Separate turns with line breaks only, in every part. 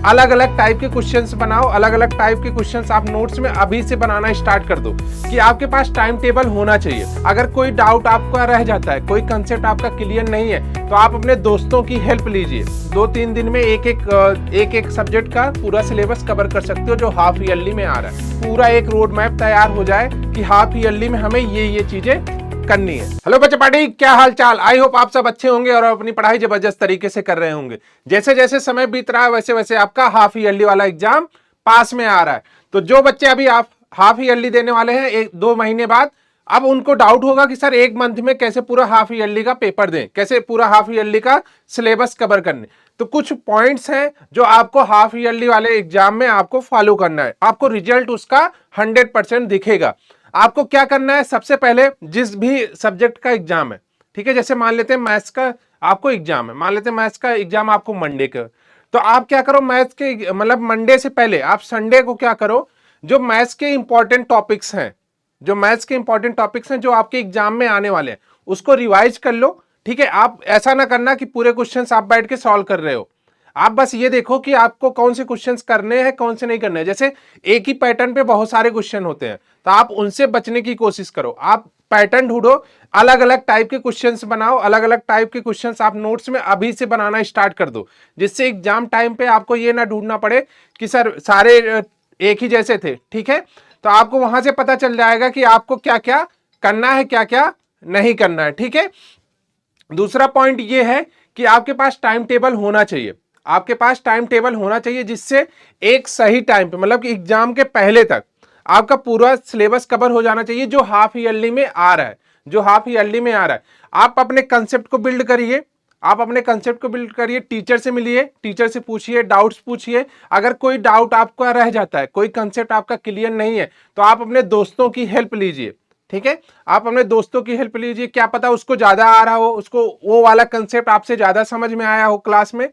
अलग अलग टाइप के क्वेश्चंस बनाओ, अलग अलग टाइप के क्वेश्चंस आप नोट्स में अभी से बनाना स्टार्ट कर दो कि आपके पास टाइम टेबल होना चाहिए। अगर कोई डाउट आपका रह जाता है, कोई कंसेप्ट आपका क्लियर नहीं है, तो आप अपने दोस्तों की हेल्प लीजिए। 2-3 दिन में एक सब्जेक्ट का पूरा सिलेबस कवर कर सकते हो जो हाफ ईयरली में आ रहा है। पूरा एक रोड मैप तैयार हो जाए कि हाफ ईयरली में हमें ये चीजें करनी है। हेलो बच्चे पार्टी, क्या हाल चाल? आई होप आप सब अच्छे होंगे और अपनी पढ़ाई जबरदस्त तरीके से कर रहे होंगे। जैसे जैसे समय बीत रहा है वैसे वैसे आपका हाफ ईयरली वाला एग्जाम पास में आ रहा है। तो जो बच्चे अभी आप हाफ ईयरली देने वाले हैं 1-2 महीने बाद, अब उनको डाउट होगा कि सर 1 मंथ में कैसे पूरा हाफ ईयरली का पेपर दें, कैसे पूरा हाफ ईयरली का सिलेबस कवर करने। तो कुछ पॉइंट्स हैं जो आपको हाफ ईयरली वाले एग्जाम में आपको फॉलो करना है। आपको रिजल्ट उसका 100% दिखेगा। आपको क्या करना है, सबसे पहले जिस भी सब्जेक्ट का एग्जाम है, ठीक है, जैसे मान लेते हैं मैथ्स का आपको एग्जाम है, मान लेते हैं मैथ्स का एग्जाम आपको मंडे का, तो आप क्या करो, मैथ्स के मतलब मंडे से पहले आप संडे को क्या करो, जो मैथ्स के इंपॉर्टेंट टॉपिक्स हैं, जो मैथ्स के इंपॉर्टेंट टॉपिक्स हैं जो आपके एग्जाम में आने वाले हैं, उसको रिवाइज कर लो। ठीक है, आप ऐसा ना करना कि पूरे क्वेश्चंस आप बैठ के सॉल्व कर रहे हो। आप बस ये देखो कि आपको कौन से क्वेश्चंस करने हैं, कौन से नहीं करने हैं। जैसे एक ही पैटर्न पे बहुत सारे क्वेश्चन होते हैं, तो आप उनसे बचने की कोशिश करो। आप पैटर्न ढूंढो, अलग अलग टाइप के क्वेश्चंस बनाओ, अलग अलग टाइप के क्वेश्चंस आप नोट्स में अभी से बनाना स्टार्ट कर दो, जिससे एग्जाम टाइम पे आपको ये ना ढूंढना पड़े कि सर सारे एक ही जैसे थे। ठीक है, तो आपको वहां से पता चल जाएगा कि आपको क्या क्या करना है, क्या क्या नहीं करना है। ठीक है, दूसरा पॉइंट ये है कि आपके पास टाइम टेबल होना चाहिए। आपके पास टाइम टेबल होना चाहिए जिससे एक सही टाइम पे, मतलब कि एग्जाम के पहले तक आपका पूरा सिलेबस कवर हो जाना चाहिए जो हाफ ईयरली में आ रहा है, जो हाफ ईयरली में आ रहा है। आप अपने कंसेप्ट को बिल्ड करिए, आप अपने कंसेप्ट को बिल्ड करिए, टीचर से मिलिए, टीचर से पूछिए, डाउट्स पूछिए। अगर कोई डाउट आपका रह जाता है, कोई कंसेप्ट आपका क्लियर नहीं है, तो आप अपने दोस्तों की हेल्प लीजिए। ठीक है, आप अपने दोस्तों की हेल्प लीजिए, क्या पता उसको ज्यादा आ रहा हो, उसको वो वाला कंसेप्ट आपसे ज्यादा समझ में आया हो क्लास में।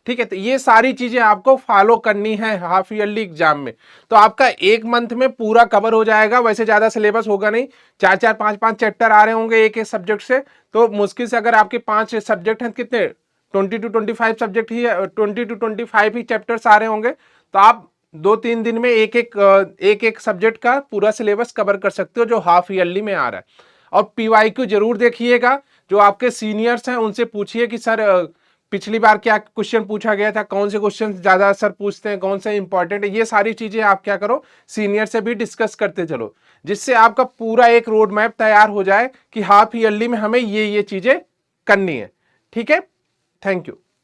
ठीक है, तो ये सारी चीजें आपको फॉलो करनी है हाफ ईयरली एग्जाम में, तो आपका 1 मंथ में पूरा कवर हो जाएगा। वैसे ज्यादा सिलेबस होगा नहीं, 4-4, 5-5 चैप्टर आ रहे होंगे एक एक सब्जेक्ट से, तो मुश्किल से अगर आपके 5 सब्जेक्ट हैं, कितने 20-25 सब्जेक्ट ही है, 20-25 ही चैप्टर्स आ रहे होंगे, तो आप 2-3 दिन में एक सब्जेक्ट का पूरा सिलेबस कवर कर सकते हो जो हाफ ईयरली में आ रहा है। और पीवाईक्यू जरूर देखिएगा, जो आपके सीनियर्स हैं उनसे पूछिए कि सर पिछली बार क्या क्वेश्चन पूछा गया था, कौन से क्वेश्चन ज्यादा सर पूछते हैं, कौन से इंपॉर्टेंट है। ये सारी चीजें आप क्या करो, सीनियर से भी डिस्कस करते चलो, जिससे आपका पूरा एक रोड मैप तैयार हो जाए कि हाफ ईयरली में हमें ये चीजें करनी है। ठीक है, थैंक यू।